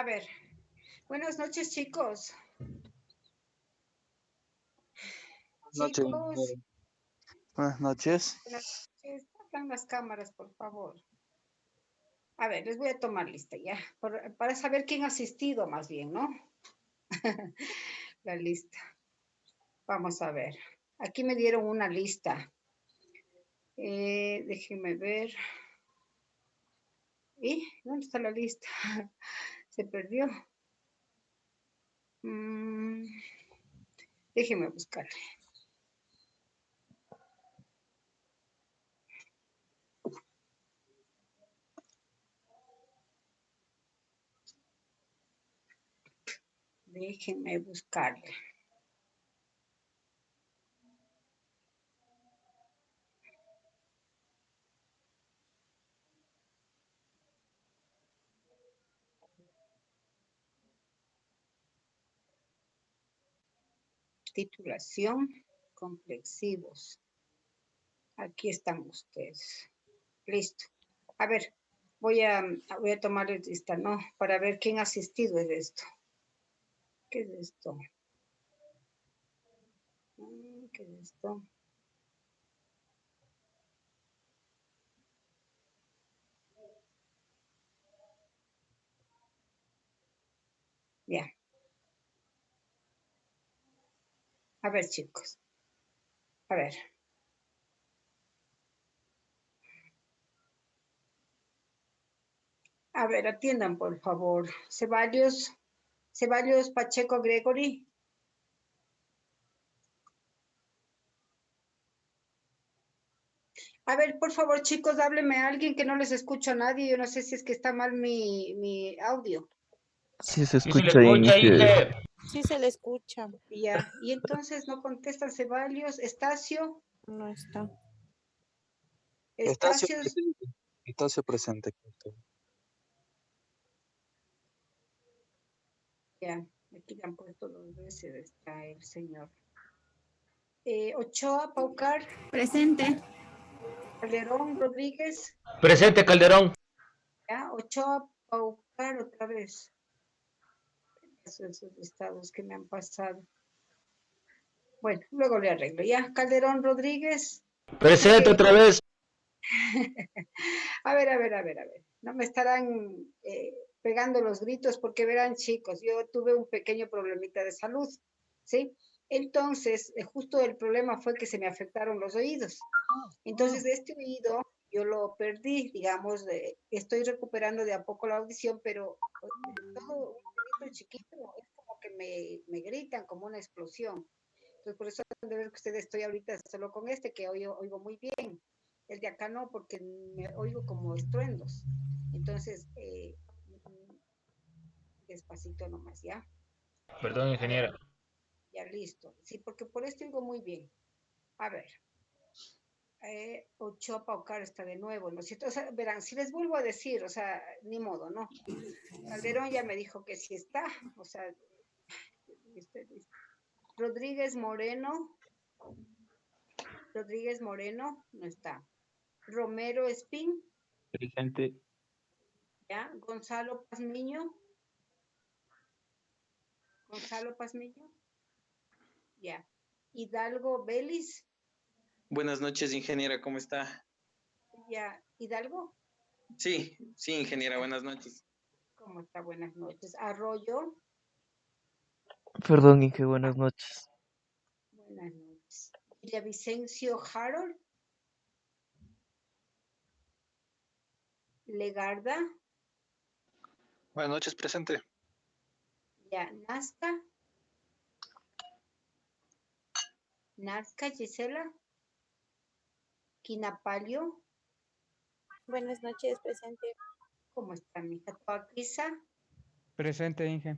A ver, buenas noches, chicos. Noches. Chicos, Buenas noches. buenas noches. Abran las cámaras, por favor. A ver, les voy a tomar lista ya, para saber quién ha asistido más bien, ¿no? La lista. Vamos a ver. Aquí me dieron una lista. Déjenme ver. ¿Y dónde está la lista? Se perdió. Déjenme buscarle. Déjenme buscarle. Titulación, complexivos. Aquí están ustedes. Listo. A ver, voy a tomar lista, ¿no? Para ver quién ha asistido de esto. ¿Qué es esto? ¿Qué es esto? Ya. A ver, chicos. A ver. A ver, atiendan, por favor. Ceballos Pacheco Gregory. A ver, por favor, chicos, hábleme a alguien que no les escucho a nadie. Yo no sé si es que está mal mi audio. Sí se Sí, se le escucha bien. escucha, Inge. Sí se le escucha. Ya. Y entonces no contestan Ceballos. Estacio. No está. Estacio Estacio. presente. Estacio presente. Ya. Aquí le han puesto dos veces. Está el señor. Ochoa Paucar. Presente. Calderón Rodríguez. Presente, Calderón. Ya. Ochoa Paucar otra vez. Esos estados que me han pasado. Bueno, luego le arreglo. Ya. Calderón Rodríguez. Presente otra vez. A ver. No me estarán pegando los gritos porque verán, chicos, yo tuve un pequeño problemita de salud, ¿sí? Entonces, justo el problema fue que se me afectaron los oídos. Entonces, este oído yo lo perdí, digamos, estoy recuperando de a poco la audición, pero todo un grito chiquito es como que me gritan como una explosión. Entonces, por eso de ver que ustedes estoy ahorita solo con este, que oigo muy bien. El de acá no, porque me oigo como estruendos. Entonces, despacito nomás, ¿ya? Perdón, ingeniera. Ya listo. Sí, porque por esto oigo muy bien. A ver. Ochoa Paucar está de nuevo, ¿no es cierto? O sea, verán, si les vuelvo a decir, o sea, ni modo, ¿no? Calderón ya me dijo que sí está, o sea, listo. Rodríguez Moreno no está. Romero Espín, Presente. ¿ya? Gonzalo Pazmiño, ya. Hidalgo Vélez, Buenas noches, ingeniera, ¿cómo está? ya. Hidalgo, Sí, ingeniera, buenas noches. ¿cómo está? Buenas noches. Arroyo, Perdón, Inge, buenas noches. buenas noches. Villavicencio Harold, Legarda, Buenas noches, presente. ya. Nazca Gisela, Quinapalio, Buenas noches, presente. ¿cómo está mi hija? Toaquisa. Presente, Inge.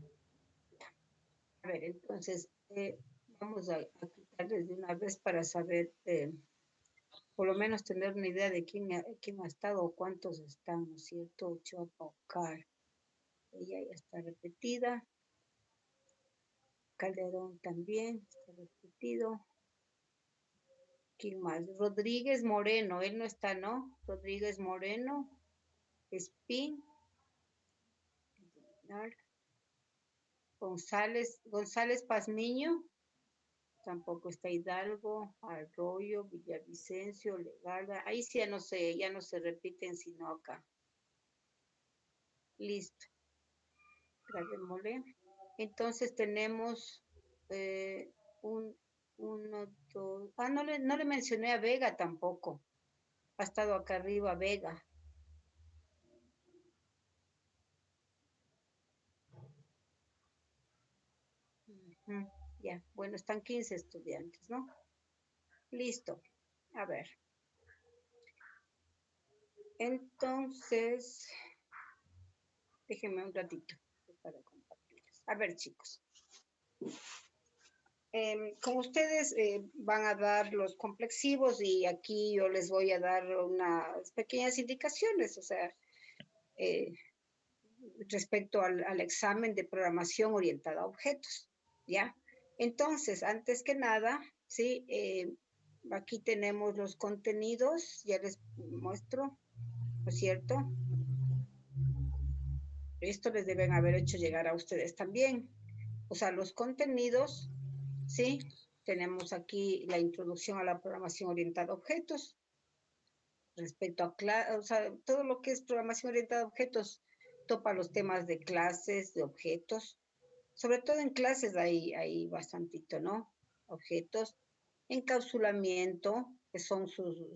A ver, entonces, vamos a quitarles de una vez para saber, por lo menos tener una idea de quién ha estado o cuántos están, ¿no es cierto? Ochoa Paucar, ella ya está repetida. Calderón también está repetido. ¿Quién más? Rodríguez Moreno, él no está, ¿no? Rodríguez Moreno, Espín, González Pazmiño, tampoco está Hidalgo, Arroyo, Villavicencio, Legarda, ahí sí ya no se repiten, sino acá. Listo. Grabémosle. Entonces tenemos uno, dos. Ah, no le mencioné a Vega tampoco. Ha estado acá arriba Vega. Ujú, ya, bueno, están 15 estudiantes, ¿no? Listo. A ver. Entonces, déjenme un ratito para compartirles. A ver, chicos. Como ustedes van a dar los complexivos y aquí yo les voy a dar unas pequeñas indicaciones, o sea, respecto al examen de programación orientada a objetos, ¿ya? Entonces, antes que nada, ¿sí? Aquí tenemos los contenidos, ya les muestro, ¿no es cierto? Esto les deben haber hecho llegar a ustedes también. O sea, los contenidos, ¿sí? Tenemos aquí la introducción a la programación orientada a objetos. Respecto a, o sea, todo lo que es programación orientada a objetos topa los temas de clases, de objetos. Sobre todo en clases hay bastantito, ¿no? Objetos, encapsulamiento, que son sus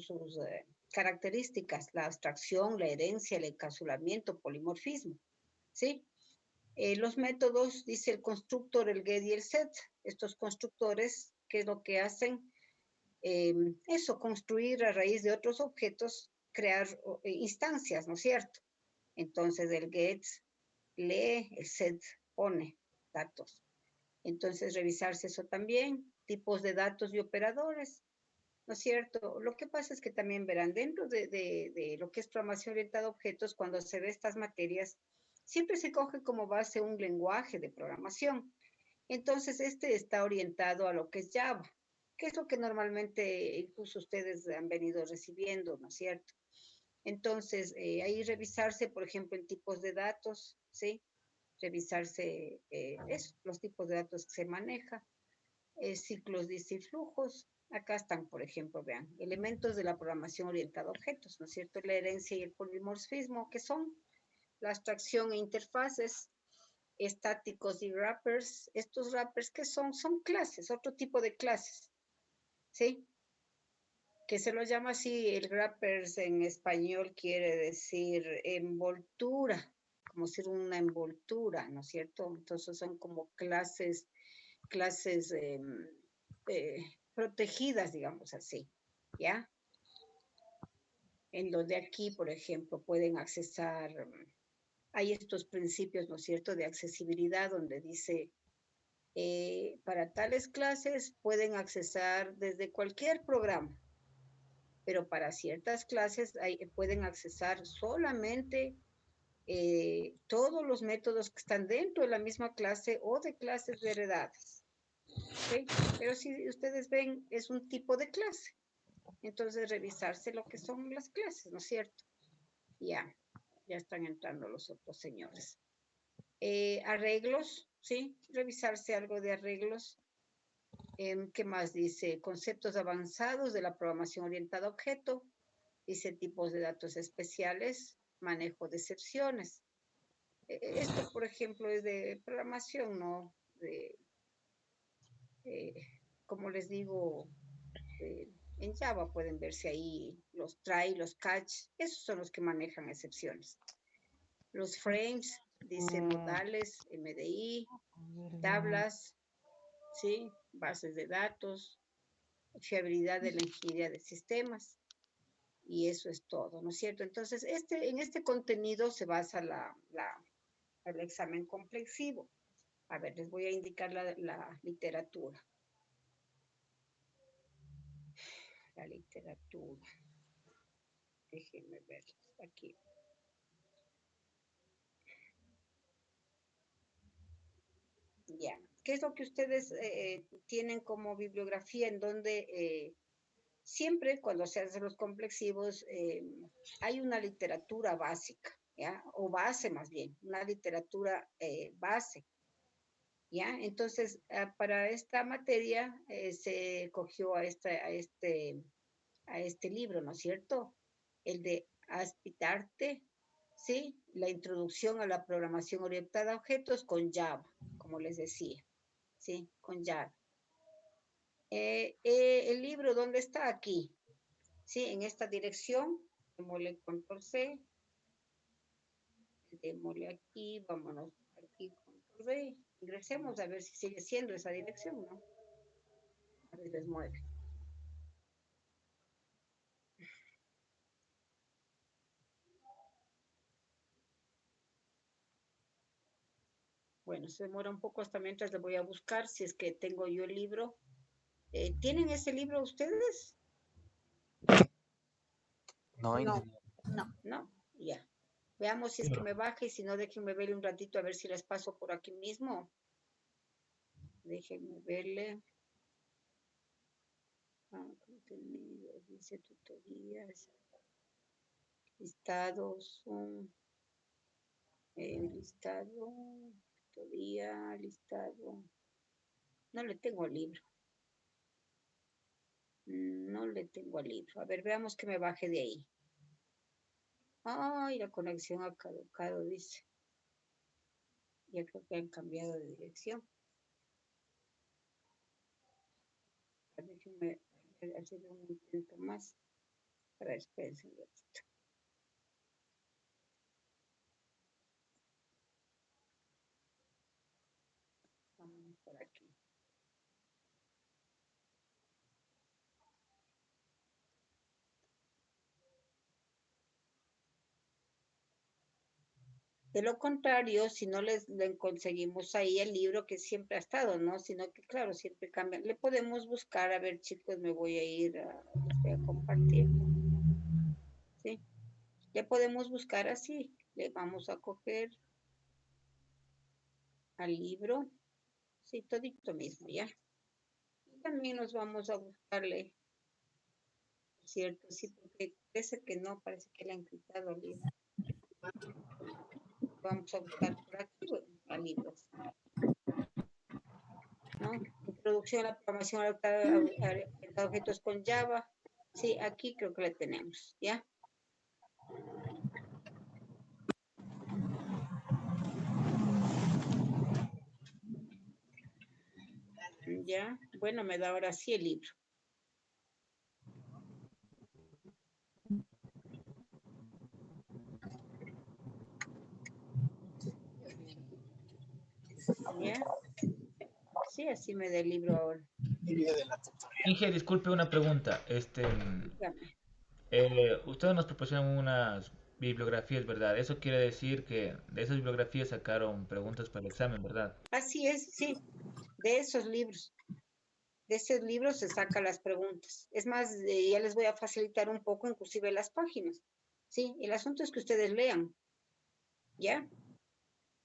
características, la abstracción, la herencia, el encapsulamiento, polimorfismo, ¿sí? Los métodos, dice el constructor, el get y el set. Estos constructores, ¿qué es lo que hacen? Eso, construir a raíz de otros objetos, crear instancias, ¿no es cierto? Entonces el get lee, el set pone datos. Entonces revisarse eso también, tipos de datos y operadores, ¿no es cierto? Lo que pasa es que también verán, dentro de lo que es programación orientada a objetos, cuando se ve estas materias, siempre se coge como base un lenguaje de programación. Entonces, este está orientado a lo que es Java, que es lo que normalmente incluso ustedes han venido recibiendo, ¿no es cierto? Entonces, ahí revisarse, por ejemplo, en tipos de datos, ¿sí? Revisarse los tipos de datos que se maneja, ciclos, dice, y flujos. Acá están, por ejemplo, vean, elementos de la programación orientada a objetos, ¿no es cierto? La herencia y el polimorfismo, que son la abstracción e interfaces, estáticos y wrappers. Estos wrappers, ¿qué son? Son clases, otro tipo de clases, ¿sí? Que se lo llama así, el wrappers en español quiere decir envoltura, como ser una envoltura, ¿no es cierto? Entonces son como clases protegidas, digamos así, ¿ya? En donde aquí, por ejemplo, pueden accesar, hay estos principios, ¿no es cierto?, de accesibilidad, donde dice, para tales clases pueden accesar desde cualquier programa, pero para ciertas clases pueden accesar solamente todos los métodos que están dentro de la misma clase o de clases heredadas. ¿Okay? Pero si ustedes ven, es un tipo de clase. Entonces, revisarse lo que son las clases, ¿no es cierto? Ya están entrando los otros señores. Arreglos, ¿sí? Revisarse algo de arreglos. ¿Qué más dice? Conceptos avanzados de la programación orientada a objeto. Dice tipos de datos especiales, manejo de excepciones. Esto, por ejemplo, es de programación, ¿no? Como les digo, en Java pueden verse ahí los try, los catch, esos son los que manejan excepciones. Los frames, dice modales, MDI, tablas, ¿sí? Bases de datos, fiabilidad de la ingeniería de sistemas. Y eso es todo, ¿no es cierto? Entonces, en este contenido se basa el examen complexivo. A ver, les voy a indicar la literatura. La literatura. Déjenme ver aquí. Ya. ¿Qué es lo que ustedes tienen como bibliografía en donde siempre cuando se hacen los complexivos hay una literatura básica, ¿ya? O base más bien, una literatura base. ¿Ya? Entonces, para esta materia se cogió a este libro, ¿no es cierto? El de Aspitarte, ¿sí? La introducción a la programación orientada a objetos con Java, como les decía, ¿sí? Con Java. El libro, ¿dónde está? Aquí, ¿sí? En esta dirección, démosle control C, démosle aquí, vámonos aquí, control V, ingresemos a ver si sigue siendo esa dirección, ¿no? A veces mueve. Bueno, se demora un poco hasta mientras le voy a buscar si es que tengo yo el libro. ¿Tienen ese libro ustedes? No, No, ingeniero. no. No, ya. Veamos si es que me baja y si no, déjenme verle un ratito a ver si les paso por aquí mismo. Déjenme verle. Contenido, dice tutorías, listados, listado, tutoría, listado. No le tengo el libro. No le tengo el libro. A ver, veamos que me baje de ahí. Ay, la conexión ha caducado, dice. Ya creo que han cambiado de dirección. Déjenme hacer un intento más. A ver, espérense un ratito. Vamos por aquí. De lo contrario, si no le conseguimos ahí el libro que siempre ha estado, ¿no? Sino que, claro, siempre cambian. Le podemos buscar, a ver, chicos, me voy a ir, les voy a compartir. ¿Sí? Le podemos buscar así. Le vamos a coger al libro. Sí, todito mismo, ¿ya? Y también nos vamos a buscarle, ¿cierto? Sí, porque parece que no, parece que le han quitado el libro. Vamos a buscar por aquí, bueno, a libros. ¿No? Introducción a la programación a objetos con Java. Sí, aquí creo que la tenemos, ¿ya? Ya, bueno, me da ahora sí el libro. ¿Ya? Sí, así me da el libro ahora. Inge, disculpe una pregunta. Dígame. Ustedes nos proporcionan unas bibliografías, ¿verdad? Eso quiere decir que de esas bibliografías sacaron preguntas para el examen, ¿verdad? Así es, sí, de esos libros. De esos libros se sacan las preguntas. Es más, ya les voy a facilitar un poco, inclusive las páginas. Sí, el asunto es que ustedes lean. ¿Ya?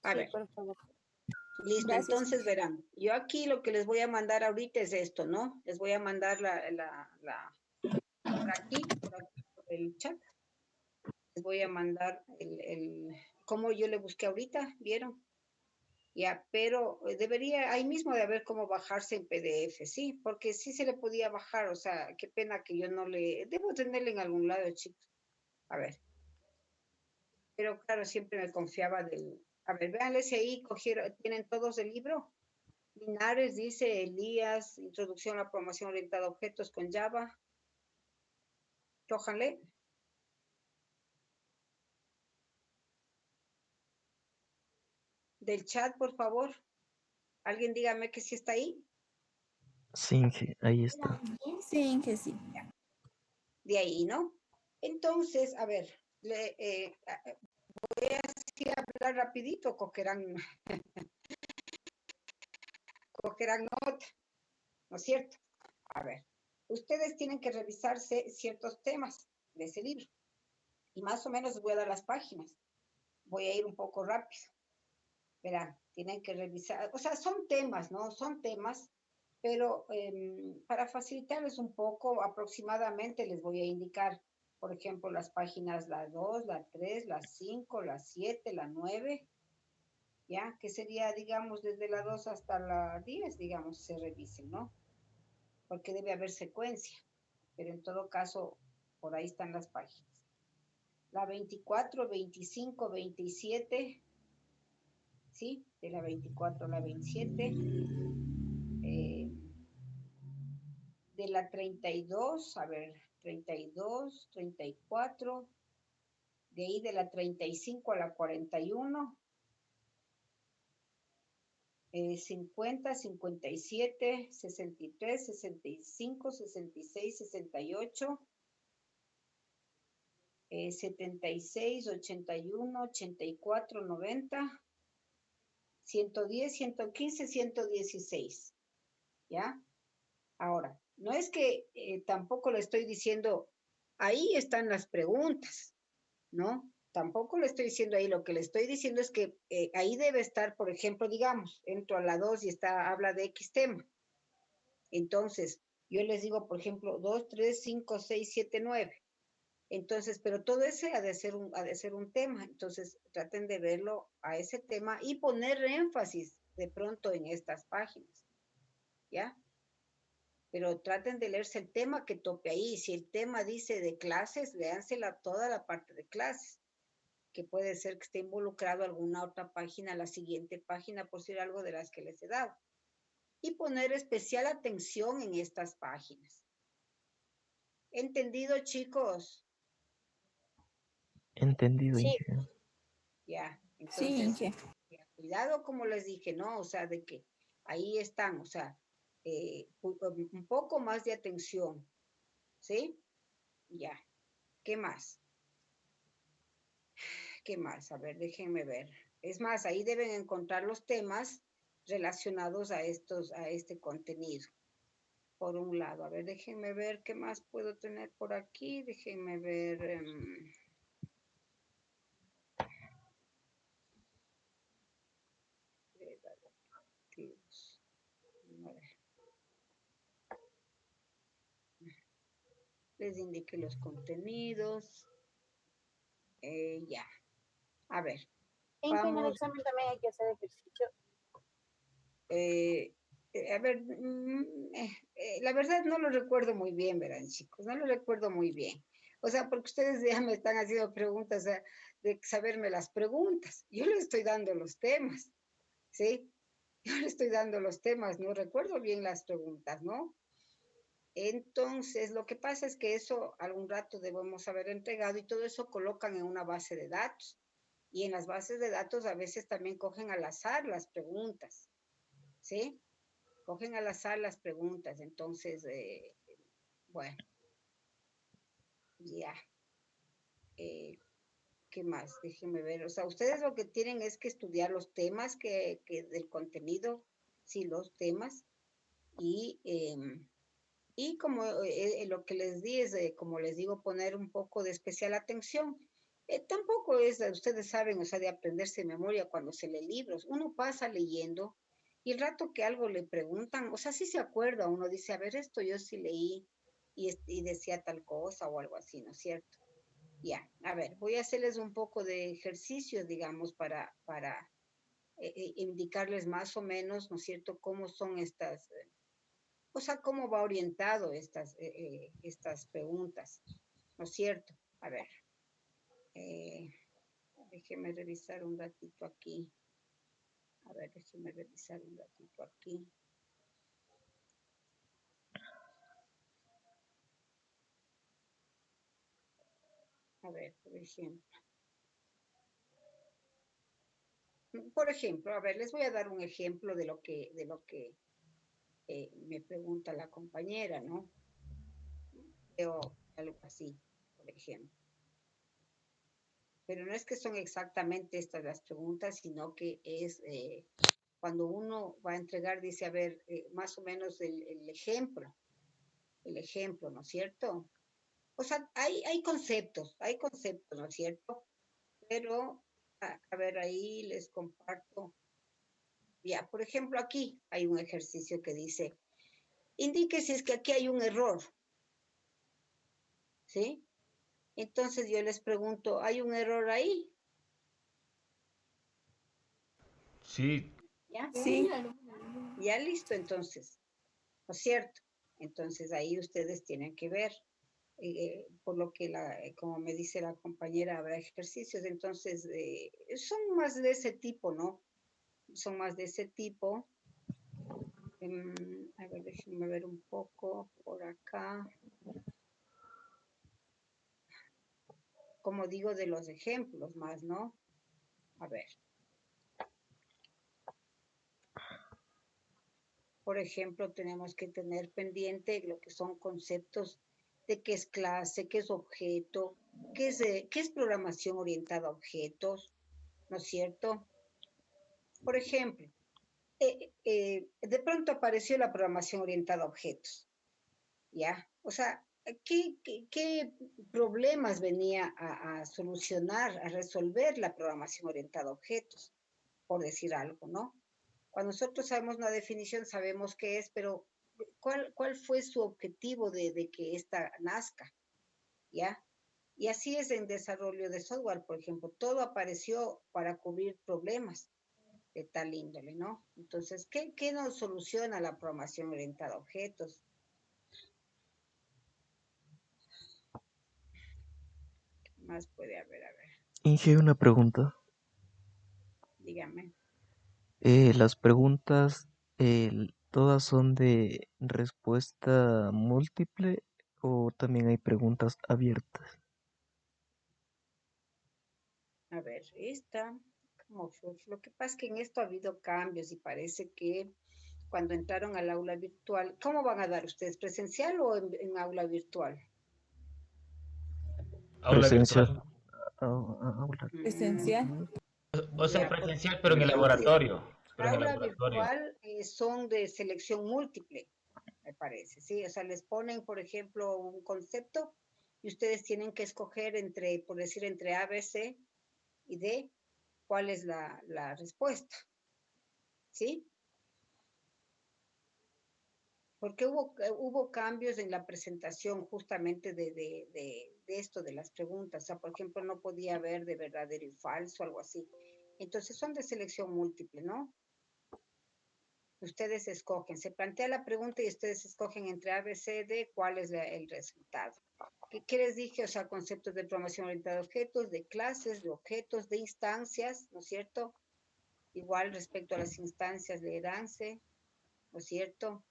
A Sí, ver. por favor. Listo, Gracias. entonces verán, yo aquí lo que les voy a mandar ahorita es esto, ¿no? Les voy a mandar por aquí, por el chat, les voy a mandar cómo yo le busqué ahorita, ¿vieron? Ya, pero debería, ahí mismo de haber cómo bajarse en PDF, ¿sí? Porque sí se le podía bajar, o sea, qué pena que yo no debo tenerle en algún lado, chicos. A ver. Pero claro, siempre me confiaba a ver, véanle si ahí tienen todos el libro. Linares dice Elías, introducción a la programación orientada a objetos con Java. Cójanle. Del chat, por favor. Alguien dígame que sí está ahí. Sí, ahí está. Sí, que sí. De ahí, ¿no? Entonces, a ver, voy a así hablar rapidito, cogerán nota, ¿no es cierto? A ver, ustedes tienen que revisarse ciertos temas de ese libro. Y más o menos les voy a dar las páginas. Voy a ir un poco rápido. Verán, tienen que revisar, o sea, son temas, ¿no? Son temas, pero para facilitarles un poco, aproximadamente les voy a indicar, por ejemplo, las páginas la 2, la 3, la 5, la 7, la 9, ¿ya? Que sería, digamos, desde la 2 hasta la 10, digamos, se revisen, ¿no? Porque debe haber secuencia, pero en todo caso, por ahí están las páginas. La 24, 25, 27, ¿sí? De la 24 a la 27. De la 32, a ver, 32, 34, de ahí de la 35 a la 41, 50, 57, 63, 65, 66, 68, 76, 81, 84, 90, 110, 115, 116, ¿ya? Ahora, no es que tampoco le estoy diciendo, ahí están las preguntas, ¿no? Tampoco le estoy diciendo ahí, lo que le estoy diciendo es que ahí debe estar, por ejemplo, digamos, entro a la 2 y habla de X tema. Entonces, yo les digo, por ejemplo, 2, 3, 5, 6, 7, 9. Entonces, pero todo ese ha de ser un tema. Entonces, traten de verlo a ese tema y poner énfasis de pronto en estas páginas, ¿ya? Pero traten de leerse el tema que tope ahí. Si el tema dice de clases, léansela toda la parte de clases, que puede ser que esté involucrado alguna otra página, la siguiente página, por decir algo de las que les he dado. Y poner especial atención en estas páginas. ¿Entendido, chicos? Entendido, Sí, Inge. Ya, sí, entonces, Inge. ya, cuidado como les dije, ¿no? O sea, de que ahí están, o sea, un poco más de atención, ¿sí? Ya, ¿qué más? ¿Qué más? A ver, déjenme ver. Es más, ahí deben encontrar los temas relacionados a este contenido. Por un lado, a ver, déjenme ver qué más puedo tener por aquí. Déjenme ver. A ver. Les indique los contenidos. Ya. A ver, Inge, en el vamos. examen también hay que hacer ejercicio. A ver, la verdad no lo recuerdo muy bien, verán, chicos, no lo recuerdo muy bien. O sea, porque ustedes ya me están haciendo preguntas, o sea, de saberme las preguntas. Yo les estoy dando los temas, ¿sí? Yo les estoy dando los temas, no recuerdo bien las preguntas, ¿no? Entonces, lo que pasa es que eso algún rato debemos haber entregado y todo eso colocan en una base de datos. Y en las bases de datos a veces también cogen al azar las preguntas, ¿sí? Cogen al azar las preguntas. Entonces, bueno, ya. ¿Qué más? Déjenme ver. O sea, ustedes lo que tienen es que estudiar los temas del contenido, sí, los temas. Y como lo que les di es, como les digo, poner un poco de especial atención. Tampoco es, ustedes saben, o sea, de aprenderse de memoria cuando se lee libros. Uno pasa leyendo y el rato que algo le preguntan, o sea, sí se acuerda, uno dice, a ver, esto yo sí leí y decía tal cosa o algo así, ¿no es cierto? Ya, a ver, voy a hacerles un poco de ejercicios, digamos, para indicarles más o menos, ¿no es cierto?, cómo son estas, o sea, cómo va orientado estas preguntas, ¿no es cierto? A ver, eh, déjeme revisar un ratito aquí. A ver, déjeme revisar un ratito aquí. A ver, por ejemplo. Por ejemplo, a ver, les voy a dar un ejemplo de lo que me pregunta la compañera, ¿no? O algo así, por ejemplo. Pero no es que son exactamente estas las preguntas, sino que es cuando uno va a entregar, dice, a ver, más o menos el ejemplo, ¿no es cierto? O sea, hay conceptos, ¿no es cierto? Pero, a ver, ahí les comparto. Ya, por ejemplo, aquí hay un ejercicio que dice, indique si es que aquí hay un error, ¿sí? Entonces yo les pregunto, ¿hay un error ahí? Sí, ¿Ya? Sí. Ya listo, entonces, ¿no es cierto? Entonces ahí ustedes tienen que ver, por lo que, como me dice la compañera, habrá ejercicios, entonces son más de ese tipo, ¿no? Son más de ese tipo. A ver, déjenme ver un poco por acá. Como digo, de los ejemplos más, ¿no? A ver. Por ejemplo, tenemos que tener pendiente lo que son conceptos de qué es clase, qué es objeto, qué es programación orientada a objetos, ¿no es cierto? Por ejemplo, de pronto apareció la programación orientada a objetos, ¿ya? O sea, ¿qué problemas venía a solucionar, a resolver la programación orientada a objetos? Por decir algo, ¿no? Cuando nosotros sabemos una definición, sabemos qué es, pero ¿cuál fue su objetivo de que ésta nazca? ¿Ya? Y así es en desarrollo de software, por ejemplo, todo apareció para cubrir problemas de tal índole, ¿no? Entonces, ¿qué nos soluciona la programación orientada a objetos? ¿Qué más puede haber? A ver, Inge, una pregunta. dígame. Las preguntas, ¿todas son de respuesta múltiple o también hay preguntas abiertas? A ver, ¿cómo fue? Lo que pasa es que en esto ha habido cambios y parece que cuando entraron al aula virtual, ¿cómo van a dar ustedes? ¿Presencial o en aula virtual? aula Presencial. virtual. Aula. Esencial. O sea, Ya, presencial, pero en el entonces, laboratorio. Pero en el aula laboratorio. virtual son de selección múltiple, me parece, ¿sí? O sea, les ponen, por ejemplo, un concepto y ustedes tienen que escoger entre, por decir, entre A, B, C y D, cuál es la respuesta, ¿sí? Porque hubo cambios en la presentación justamente de esto, de las preguntas. O sea, por ejemplo, no podía haber de verdadero y falso, algo así. Entonces son de selección múltiple, ¿no? Ustedes escogen, se plantea la pregunta y ustedes escogen entre A, B, C, D, cuál es el resultado. ¿Qué les dije? O sea, conceptos de programación orientada a objetos, de clases, de objetos, de instancias, ¿no es cierto? Igual respecto a las instancias de herencia, ¿no es cierto?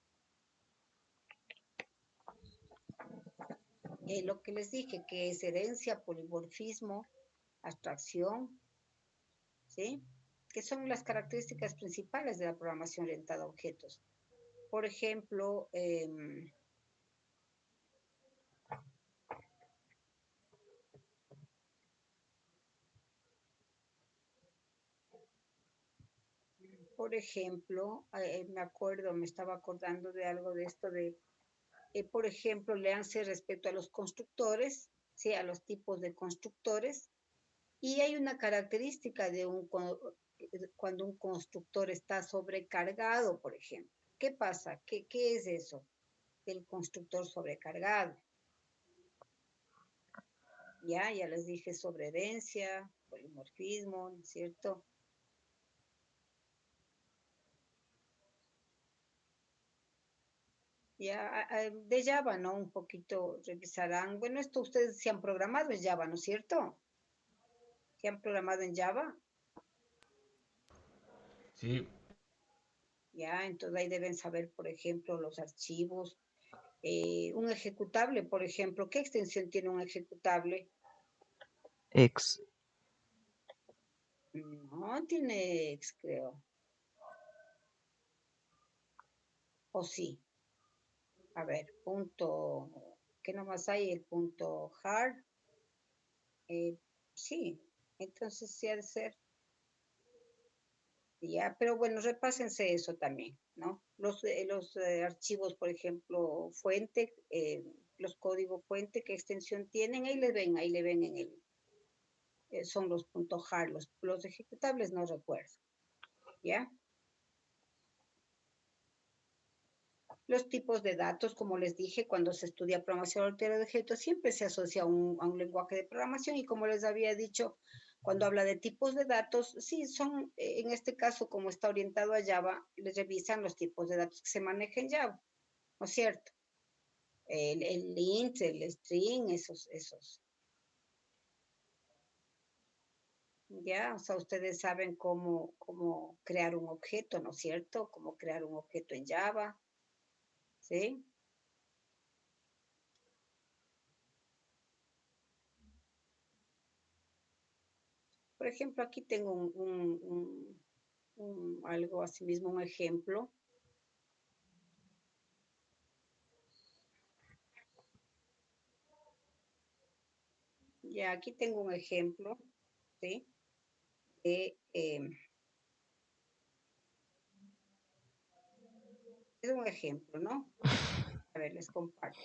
Lo que les dije, que es herencia, polimorfismo, abstracción, ¿sí? Que son las características principales de la programación orientada a objetos. Por ejemplo, me estaba acordando de algo de esto por ejemplo, léanse respecto a los constructores, ¿sí? A los tipos de constructores. Y hay una característica cuando un constructor está sobrecargado, por ejemplo. ¿Qué pasa? ¿Qué es eso del constructor sobrecargado? Ya les dije sobre herencia, polimorfismo, ¿no es cierto? Ya, de Java, ¿no? Un poquito revisarán. Bueno, esto ustedes se han programado en Java, ¿no es cierto? ¿Se han programado en Java? Sí, Ya, entonces ahí deben saber, por ejemplo, los archivos. Un ejecutable, por ejemplo, ¿qué extensión tiene un ejecutable? Ex. No tiene ex, creo. O sí. A ver, ¿qué nomás hay? El punto hard. Sí, entonces sí ha de ser. Ya, pero bueno, repásense eso también, ¿no? Los archivos, por ejemplo, fuente, los códigos fuente, ¿qué extensión tienen? Ahí le ven son los puntos hard, los ejecutables no recuerdo, ¿ya? Los tipos de datos, como les dije, cuando se estudia programación orientada a objetos, siempre se asocia a un lenguaje de programación y como les había dicho, Cuando habla de tipos de datos, sí, son, en este caso, como está orientado a Java, les revisan los tipos de datos que se manejan en Java, ¿no es cierto? El int, el string, esos. Ya, o sea, ustedes saben cómo crear un objeto, ¿no es cierto? Cómo crear un objeto en Java, ¿sí? Por ejemplo, aquí tengo algo así mismo, un ejemplo. Ya, aquí tengo un ejemplo, ¿sí? De, es un ejemplo, ¿no? A ver, les comparto.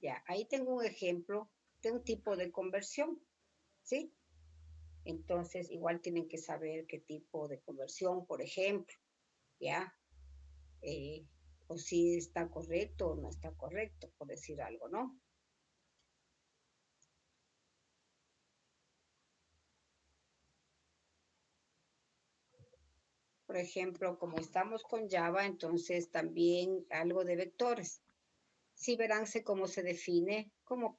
Ya, ahí tengo un ejemplo de un tipo de conversión, ¿sí? Entonces, igual tienen que saber qué tipo de conversión, por ejemplo, ¿ya? O si está correcto o no está correcto, por decir algo, ¿no? Por ejemplo, como estamos con Java, entonces también algo de vectores. Sí, veránse cómo se define, cómo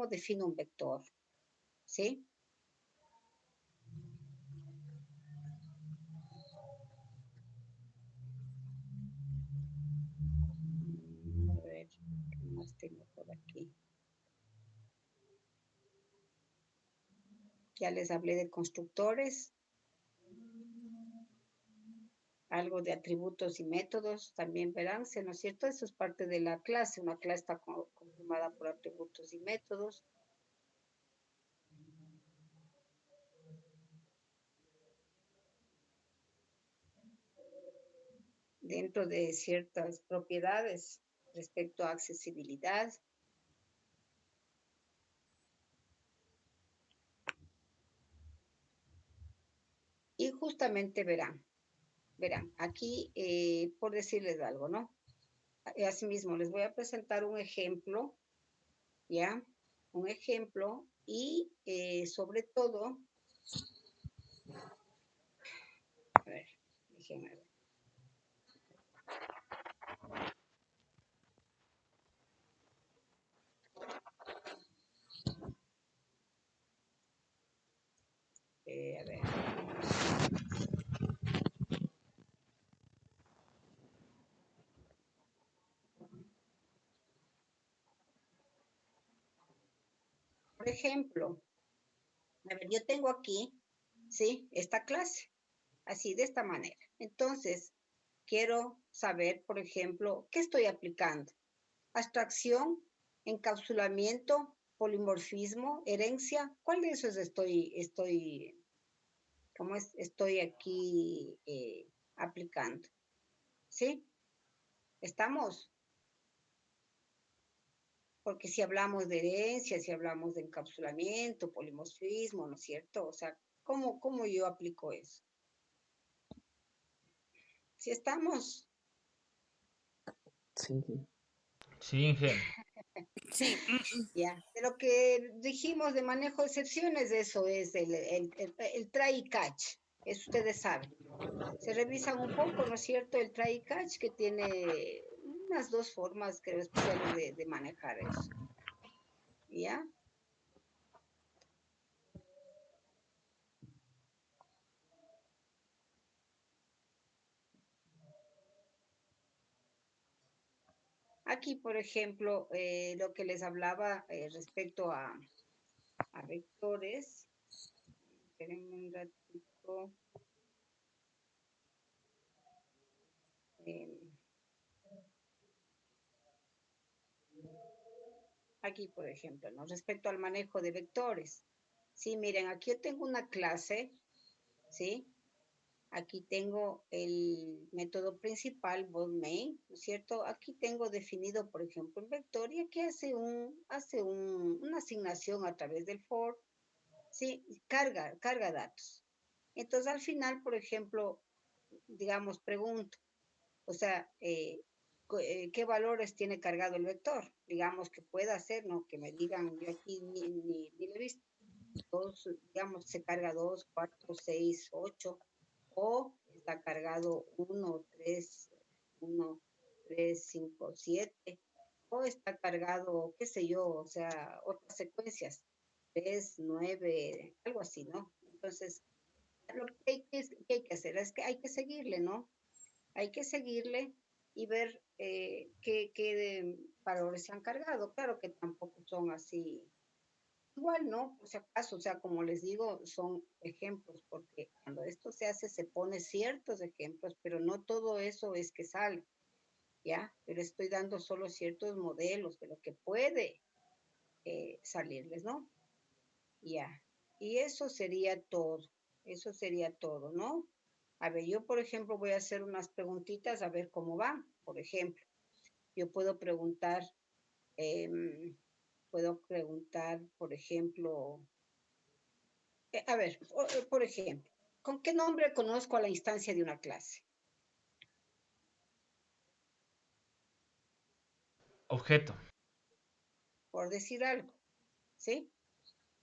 defino un vector, ¿sí? A ver, ¿qué más tengo por aquí? Ya les hablé de constructores, algo de atributos y métodos, también verán, ¿no es cierto? Eso es parte de la clase, una clase está conformada por atributos y métodos. Dentro de ciertas propiedades respecto a accesibilidad. Y justamente verán, aquí por decirles algo, ¿no? Asimismo, les voy a presentar un ejemplo, ¿ya? Un ejemplo y sobre todo, a ver, déjenme ver. A ver. Por ejemplo, a ver, yo tengo aquí, ¿sí? Esta clase, así, de esta manera. Entonces, quiero saber, por ejemplo, ¿qué estoy aplicando? Abstracción, encapsulamiento, polimorfismo, herencia. ¿Cuál de esos estoy aquí aplicando? ¿Sí? ¿Estamos? Porque si hablamos de herencia, si hablamos de encapsulamiento, polimorfismo, ¿no es cierto? O sea, ¿cómo yo aplico eso? Si estamos, Sí. Sí, Inge. Sí. ya. De lo que dijimos de manejo de excepciones, eso es el try y catch. Eso ustedes saben. Se revisan un poco, ¿no es cierto? El try y catch, que tiene unas dos formas, creo, especiales de manejar eso. ¿Ya? Aquí, por ejemplo, lo que les hablaba respecto a vectores. Espérenme un ratito. Aquí, por ejemplo, ¿no? Respecto al manejo de vectores. Sí, miren, aquí yo tengo una clase, ¿sí? Aquí tengo el método principal, main, ¿no es cierto? Aquí tengo definido, por ejemplo, un vector y aquí hace una asignación a través del for, ¿sí? Carga datos. Entonces, al final, por ejemplo, digamos, pregunto, o sea, qué valores tiene cargado el vector. Digamos que pueda ser, ¿no? Que me digan, yo aquí ni le he visto. Dos, digamos, se carga 2, 4, 6, 8, o está cargado 1, 3, 1, 3, 5, 7, o está cargado, qué sé yo, o sea, otras secuencias, 3, 9, algo así, ¿no? Entonces, lo que hay que hacer es que hay que seguirle, ¿no? Hay que seguirle y ver qué valores se han cargado. Claro que tampoco son así igual, ¿no? Por si acaso, o sea, como les digo, son ejemplos, porque cuando esto se hace, se pone ciertos ejemplos, pero no todo eso es que sale, ¿ya? Pero estoy dando solo ciertos modelos de lo que puede salirles, ¿no? Ya. Y eso sería todo, ¿no? A ver, yo, por ejemplo, voy a hacer unas preguntitas a ver cómo van. Por ejemplo, yo puedo preguntar, por ejemplo, a ver, por ejemplo, ¿con qué nombre conozco a la instancia de una clase? Objeto. Por decir algo, ¿sí?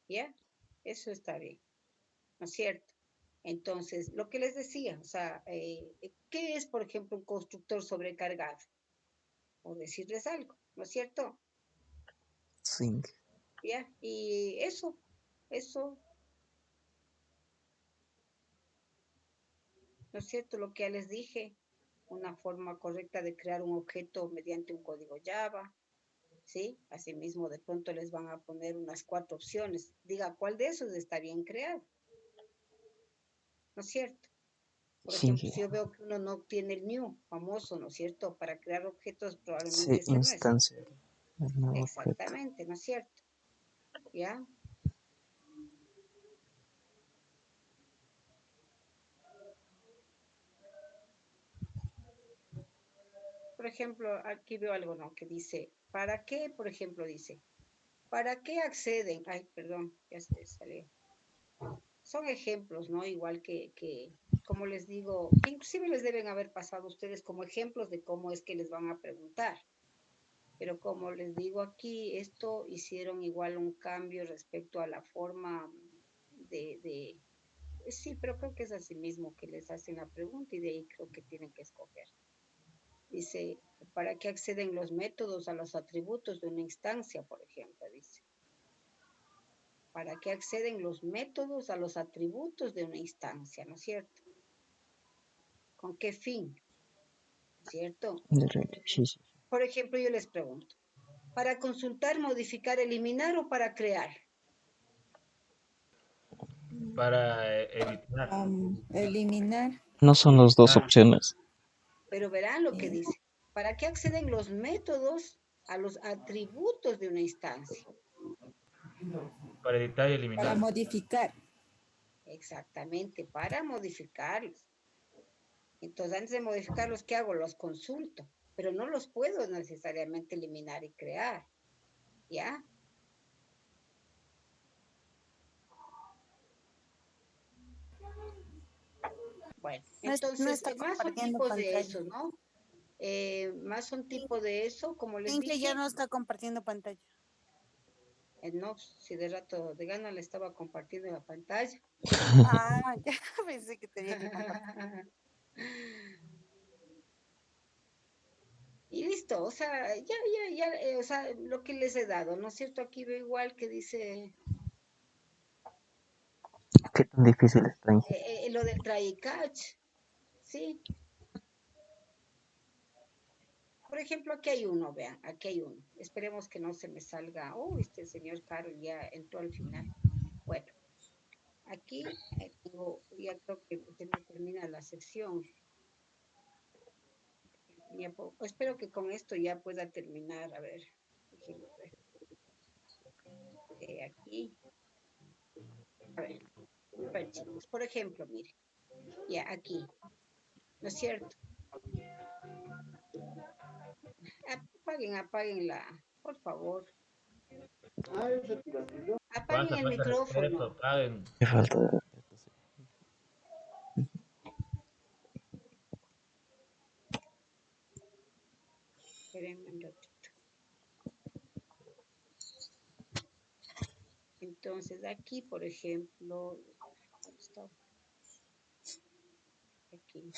¿Ya? Eso está bien, ¿no es cierto? Entonces, lo que les decía, o sea, ¿qué es, por ejemplo, un constructor sobrecargado? Por decirles algo, ¿no es cierto? Sing. ¿Ya? Y eso, ¿no es cierto? Lo que ya les dije, una forma correcta de crear un objeto mediante un código Java, ¿sí? Asimismo, de pronto les van a poner unas 4 opciones. Diga, ¿cuál de esos está bien creado? ¿No es cierto? Por Sing. ejemplo, si yo veo que uno no tiene el new famoso, ¿no es cierto? Para crear objetos, Se probablemente ese no es. instancia el nuevo objeto. Exactamente, ¿no es cierto? ¿Ya? Por ejemplo, aquí veo algo, ¿no? Que dice, ¿para qué? Por ejemplo, dice, ¿para qué acceden? Ay, perdón, ya se salió. Son ejemplos, ¿no? Igual como les digo, que inclusive les deben haber pasado a ustedes como ejemplos de cómo es que les van a preguntar. Pero como les digo aquí, esto hicieron igual un cambio respecto a la forma sí, pero creo que es así mismo que les hacen la pregunta y de ahí creo que tienen que escoger. Dice, ¿para qué acceden los métodos a los atributos de una instancia, por ejemplo? Dice. ¿Para qué acceden los métodos a los atributos de una instancia, ¿no es cierto? ¿Con qué fin? ¿Cierto? Sí, sí. Por ejemplo, yo les pregunto, ¿para consultar, modificar, eliminar o para crear? Para editar. Eliminar. No son las dos Ah, opciones. Pero verán lo que dice. ¿Para qué acceden los métodos a los atributos de una instancia? para editar y Para eliminar. modificar. Exactamente, para modificarlos. Entonces, antes de modificarlos, ¿qué hago? Los consulto, pero no los puedo necesariamente eliminar y crear, ¿ya? Bueno, No entonces, está más son compartiendo tipos de pantalla. eso, ¿no? Más son tipos de eso, como les Inge ya dije, no está compartiendo pantalla. no, si de rato de gana le estaba compartiendo la pantalla. Ah, ya pensé que tenía que compartir. Y listo, o sea, o sea, lo que les he dado, ¿no es cierto? Aquí veo igual que dice ¿Qué tan difícil está, Inge? lo del try y catch, ¿sí? Por ejemplo, aquí hay uno, vean, aquí hay uno. Esperemos que no se me salga. Oh, este señor Carol ya entró al final. Bueno, aquí ya creo que se me termina la sección. Espero que con esto ya pueda terminar. A ver, déjenme ver. Aquí. A ver, chicos, por ejemplo, miren, ya aquí, ¿no es cierto? Apáguenla, por favor. Apaguen Basta, el falta de micrófono. respeto, paguen. Qué falta de respeto, sí. Espérenme un ratito. Entonces, aquí, por ejemplo, ¿dónde está? Aquí.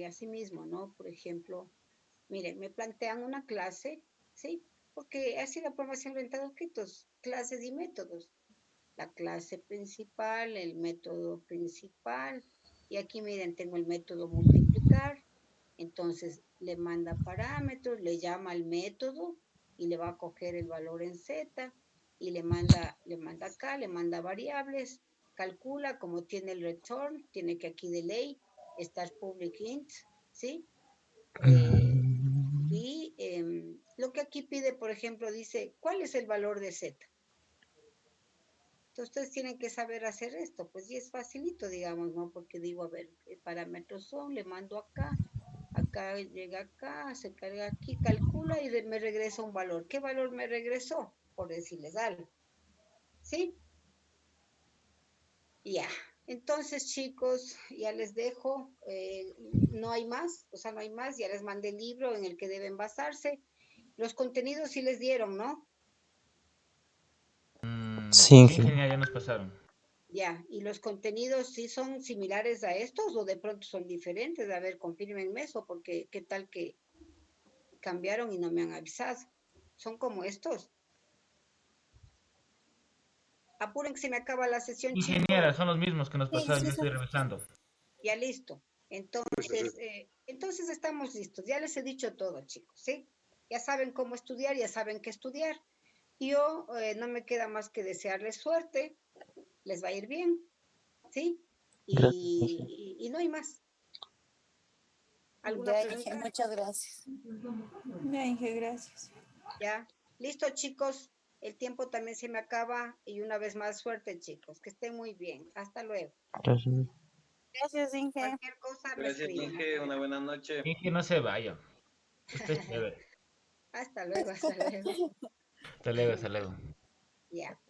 Así mismo, ¿no? Por ejemplo, miren, me plantean una clase, ¿sí? Porque así la formación orientada a objetos, clases y métodos. La clase principal, el método principal, y aquí miren, tengo el método multiplicar, entonces le manda parámetros, le llama al método y le va a coger el valor en Z y le manda acá, le manda variables, calcula como tiene el return, tiene que aquí de ley estar public int, ¿sí? Y lo que aquí pide, por ejemplo, dice, ¿cuál es el valor de Z? Entonces ustedes tienen que saber hacer esto, pues y es facilito, digamos, ¿no? Porque digo, a ver, ¿qué parámetros son? Le mando acá, acá llega acá, se carga aquí, calcula y me regresa un valor. ¿Qué valor me regresó? Por decirles algo. ¿Sí? Ya. Entonces, chicos, ya les dejo, no hay más, o sea, no hay más, ya les mandé el libro en el que deben basarse. Los contenidos sí les dieron, ¿no? Sí, Sí, Inge. ingeniera, ya nos pasaron. Ya, ¿y los contenidos sí son similares a estos o de pronto son diferentes? A ver, confírmenme eso, porque qué tal que cambiaron y no me han avisado. ¿Son como estos? Apuren que se me acaba la sesión, Ingeniera, chicos. son los mismos que nos Sí, pasaron, sí, yo sí. estoy revisando. Ya listo. Entonces estamos listos. Ya les he dicho todo, chicos, ¿sí? Ya saben cómo estudiar, ya saben qué estudiar. Yo no me queda más que desearles suerte. Les va a ir bien, ¿sí? Gracias, Inge. Y no hay más. ¿Alguna Ya, Inge, pregunta? muchas gracias. Ya, Inge, gracias. Ya. Listo, chicos. El tiempo también se me acaba. Y una vez más, suerte, chicos. Que estén muy bien. Hasta luego. Gracias. Gracias, Inge. Cualquier cosa me Gracias, escriben. Inge. Una buena noche. Inge, no se vaya. Esté chévere. Hasta luego, hasta luego. Hasta luego, hasta luego. Ya.